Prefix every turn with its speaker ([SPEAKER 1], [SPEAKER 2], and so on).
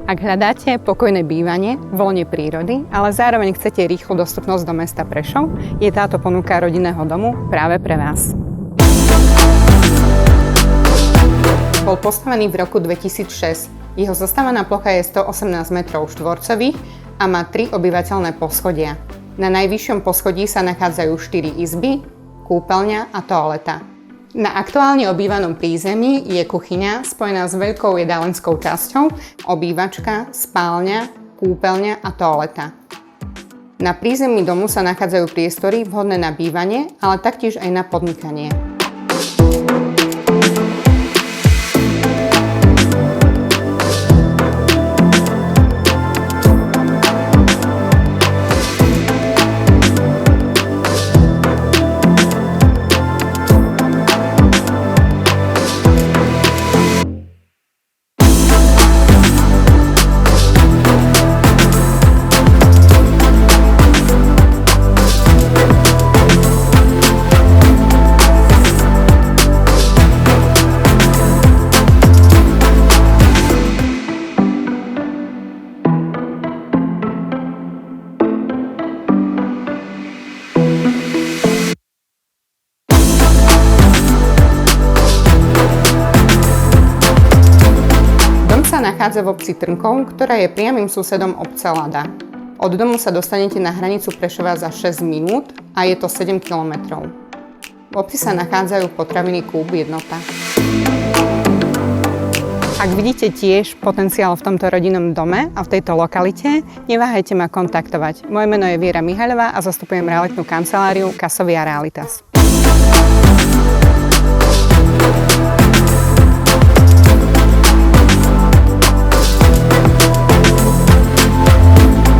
[SPEAKER 1] Ak hľadáte pokojné bývanie, voľne prírody, ale zároveň chcete rýchlu dostupnosť do mesta Prešov, je táto ponuka rodinného domu práve pre vás. Bol postavený v roku 2006. Jeho zastávaná plocha je 118 m2 a má 3 obyvateľné poschodia. Na najvyššom poschodí sa nachádzajú 4 izby, kúpeľňa a toaleta. Na aktuálne obývanom prízemí je kuchyňa spojená s veľkou jedálenskou časťou, obývačka, spálňa, kúpeľňa a toaleta. Na prízemí domu sa nachádzajú priestory vhodné na bývanie, ale taktiež aj na podnikanie. Nachádza v obci Trnkov, ktorá je priamym susedom obce Lada. Od domu sa dostanete na hranicu Prešova za 6 minút a je to 7 km. V obci sa nachádzajú potraviny Kúp Jednota. Ak vidíte tiež potenciál v tomto rodinnom dome a v tejto lokalite, neváhajte ma kontaktovať. Moje meno je Viera Mihaľová a zastupujem realitnú kanceláriu Casovia Realitas.